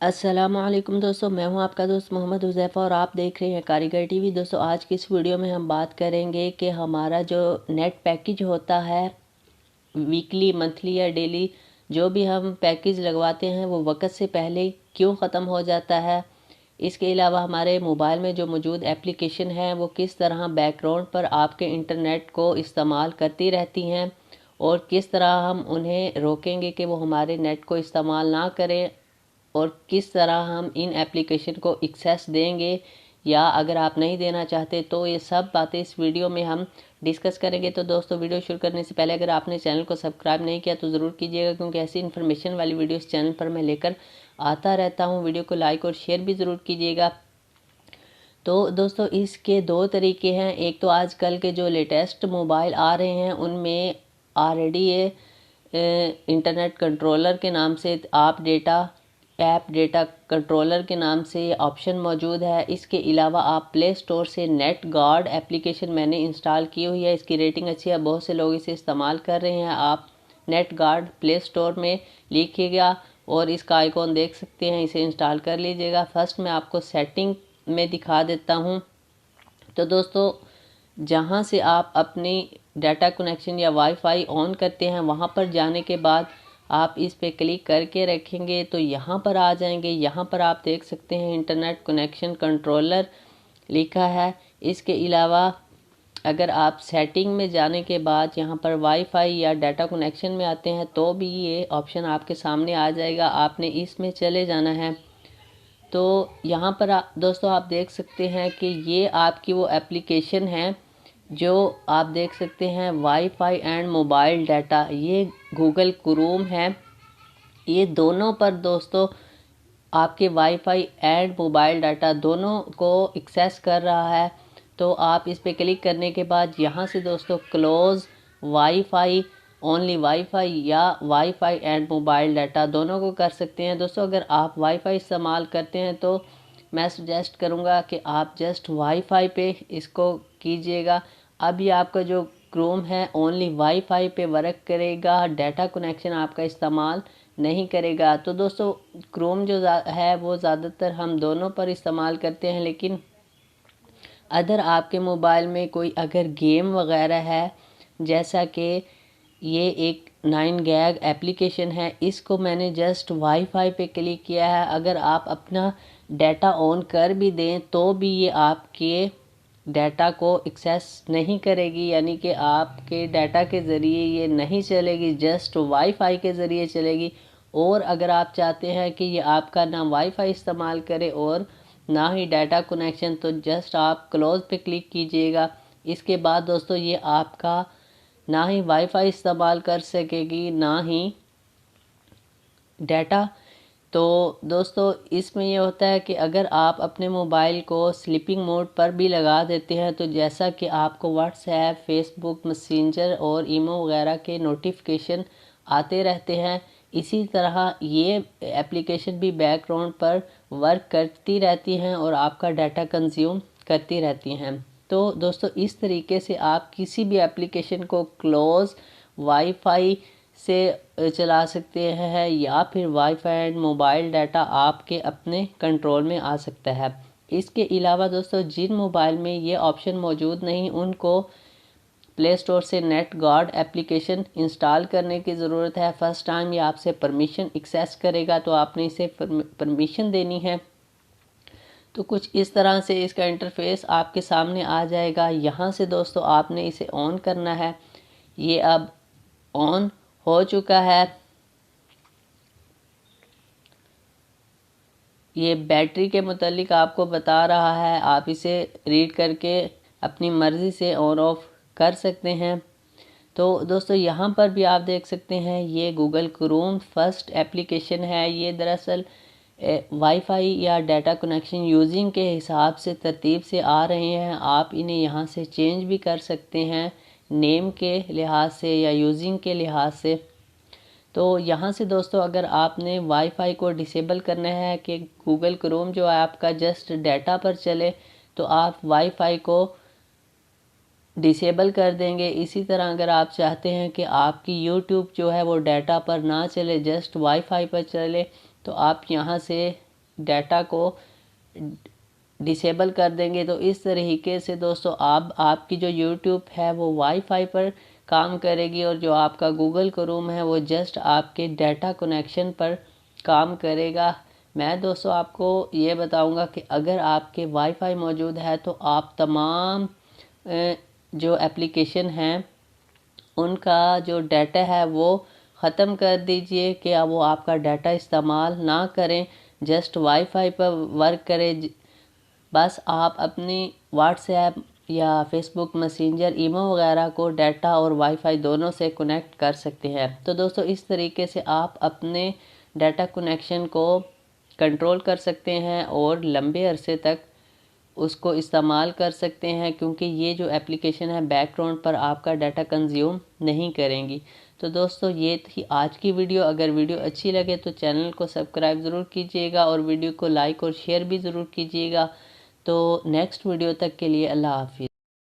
अस्सलामुअलैकुम दोस्तों, मैं हूं आपका दोस्त मोहम्मद हुज़ैफ़ा और आप देख रहे हैं कारीगर टीवी। दोस्तों, आज की इस वीडियो में हम बात करेंगे कि हमारा जो नेट पैकेज होता है, वीकली, मंथली या डेली, जो भी हम पैकेज लगवाते हैं वो वक्त से पहले क्यों ख़त्म हो जाता है। इसके अलावा हमारे मोबाइल में जो मौजूद एप्लीकेशन है वो किस तरह बैकग्राउंड पर आपके इंटरनेट को इस्तेमाल करती रहती हैं और किस तरह हम उन्हें रोकेंगे कि वो हमारे नेट को इस्तेमाल ना करें, और किस तरह हम इन एप्लीकेशन को एक्सेस देंगे या अगर आप नहीं देना चाहते तो ये सब बातें इस वीडियो में हम डिस्कस करेंगे। तो दोस्तों, वीडियो शुरू करने से पहले अगर आपने चैनल को सब्सक्राइब नहीं किया तो ज़रूर कीजिएगा, क्योंकि ऐसी इन्फॉर्मेशन वाली वीडियो इस चैनल पर मैं लेकर आता रहता हूँ। वीडियो को लाइक और शेयर भी ज़रूर कीजिएगा। तो दोस्तों, इसके दो तरीके हैं। एक तो आजकल के जो लेटेस्ट मोबाइल आ रहे हैं उनमें ऑलरेडी ये इंटरनेट कंट्रोलर के नाम से ऐप डेटा कंट्रोलर के नाम से ये ऑप्शन मौजूद है। इसके अलावा आप प्ले स्टोर से नेट गार्ड एप्लीकेशन मैंने इंस्टॉल की हुई है। इसकी रेटिंग अच्छी है, बहुत से लोग इसे इस्तेमाल कर रहे हैं। आप नेट गार्ड प्ले स्टोर में लिखिएगा और इसका आइकॉन देख सकते हैं, इसे इंस्टॉल कर लीजिएगा। फर्स्ट मैं आपको सेटिंग में दिखा देता हूँ। तो दोस्तों, जहाँ से आप अपनी डाटा कनेक्शन या वाईफाई ऑन करते हैं वहाँ पर जाने के बाद आप इस पे क्लिक करके रखेंगे तो यहाँ पर आ जाएंगे। यहाँ पर आप देख सकते हैं इंटरनेट कनेक्शन कंट्रोलर लिखा है। इसके अलावा अगर आप सेटिंग में जाने के बाद यहाँ पर वाईफाई या डाटा कनेक्शन में आते हैं तो भी ये ऑप्शन आपके सामने आ जाएगा, आपने इसमें चले जाना है। तो यहाँ पर दोस्तों आप देख सकते हैं कि ये आपकी वो एप्लीकेशन है जो आप देख सकते हैं, वाईफाई एंड मोबाइल डाटा। ये गूगल क्रोम है। ये दोनों पर दोस्तों आपके वाईफाई एंड मोबाइल डाटा दोनों को एक्सेस कर रहा है। तो आप इस पर क्लिक करने के बाद यहाँ से दोस्तों क्लोज वाईफाई, ओनली वाईफाई या वाईफाई एंड मोबाइल डाटा दोनों को कर सकते हैं। दोस्तों, अगर आप वाईफाई इस्तेमाल करते हैं तो मैं सजेस्ट करूँगा कि आप जस्ट वाईफाई पे इसको कीजिएगा। अभी आपका जो क्रोम है ओनली वाईफाई पे वर्क करेगा, डाटा कनेक्शन आपका इस्तेमाल नहीं करेगा। तो दोस्तों, क्रोम जो है वो ज़्यादातर हम दोनों पर इस्तेमाल करते हैं, लेकिन अगर आपके मोबाइल में कोई अगर गेम वगैरह है, जैसा कि ये एक 9gag एप्लीकेशन है, इसको मैंने जस्ट वाईफाई पे क्लिक किया है। अगर आप अपना डाटा ऑन कर भी दें तो भी ये आपके डाटा को एक्सेस नहीं करेगी, यानी कि आपके डाटा के ज़रिए ये नहीं चलेगी, जस्ट वाईफाई के ज़रिए चलेगी। और अगर आप चाहते हैं कि ये आपका ना वाईफाई इस्तेमाल करे और ना ही डाटा कनेक्शन, तो जस्ट आप क्लोज पे क्लिक कीजिएगा। इसके बाद दोस्तों ये आपका ना ही वाईफाई इस्तेमाल कर सकेगी ना ही डाटा। तो दोस्तों, इसमें ये होता है कि अगर आप अपने मोबाइल को स्लीपिंग मोड पर भी लगा देते हैं तो जैसा कि आपको व्हाट्सएप, फेसबुक, मैसेंजर और ईमो वगैरह के नोटिफिकेशन आते रहते हैं, इसी तरह ये एप्लीकेशन भी बैकग्राउंड पर वर्क करती रहती हैं और आपका डाटा कंज्यूम करती रहती हैं। तो दोस्तों, इस तरीके से आप किसी भी एप्लीकेशन को क्लोज वाईफाई से चला सकते हैं या फिर वाईफाई एंड मोबाइल डाटा आपके अपने कंट्रोल में आ सकता है। इसके अलावा दोस्तों, जिन मोबाइल में ये ऑप्शन मौजूद नहीं उनको प्ले स्टोर से नेट गार्ड एप्लीकेशन इंस्टॉल करने की ज़रूरत है। फर्स्ट टाइम ये आपसे परमिशन एक्सेस करेगा तो आपने इसे परमिशन देनी है। तो कुछ इस तरह से इसका इंटरफेस आपके सामने आ जाएगा। यहाँ से दोस्तों आपने इसे ऑन करना है। ये अब ऑन हो चुका है। ये बैटरी के मुतालिक आपको बता रहा है, आप इसे रीड करके अपनी मर्ज़ी से ऑन ऑफ कर सकते हैं। तो दोस्तों, यहाँ पर भी आप देख सकते हैं ये गूगल क्रोम फर्स्ट एप्लीकेशन है। ये दरअसल वाईफाई या डाटा कनेक्शन यूजिंग के हिसाब से तरतीब से आ रहे हैं। आप इन्हें यहाँ से चेंज भी कर सकते हैं नेम के लिहाज से या यूजिंग के लिहाज से। तो यहाँ से दोस्तों, अगर आपने वाईफाई को डिसेबल करना है कि गूगल क्रोम जो है आपका जस्ट डाटा पर चले, तो आप वाईफाई को डिसेबल कर देंगे। इसी तरह अगर आप चाहते हैं कि आपकी यूट्यूब जो है वो डाटा पर ना चले, जस्ट वाईफाई पर चले, तो आप यहाँ से डाटा को डिसेबल कर देंगे। तो इस तरीके से दोस्तों आपकी जो यूट्यूब है वो वाईफाई पर काम करेगी और जो आपका गूगल क्रोम है वो जस्ट आपके डाटा कनेक्शन पर काम करेगा। मैं दोस्तों आपको ये बताऊंगा कि अगर आपके वाईफाई मौजूद है तो आप तमाम जो एप्लीकेशन हैं उनका जो डाटा है वो ख़त्म कर दीजिए कि वो आपका डाटा इस्तेमाल ना करें, जस्ट वाईफाई पर वर्क करें। बस आप अपनी व्हाट्सएप या फेसबुक मैसेंजर ईमो वगैरह को डाटा और वाईफाई दोनों से कनेक्ट कर सकते हैं। तो दोस्तों इस तरीके से आप अपने डाटा कनेक्शन को कंट्रोल कर सकते हैं और लंबे अरसे तक उसको इस्तेमाल कर सकते हैं, क्योंकि ये जो एप्लीकेशन है बैकग्राउंड पर आपका डाटा कंज्यूम नहीं करेंगी। तो दोस्तों ये थी आज की वीडियो। अगर वीडियो अच्छी लगे तो चैनल को सब्सक्राइब ज़रूर कीजिएगा और वीडियो को लाइक और शेयर भी ज़रूर कीजिएगा। तो नेक्स्ट वीडियो तक के लिए अल्लाह हाफिज़।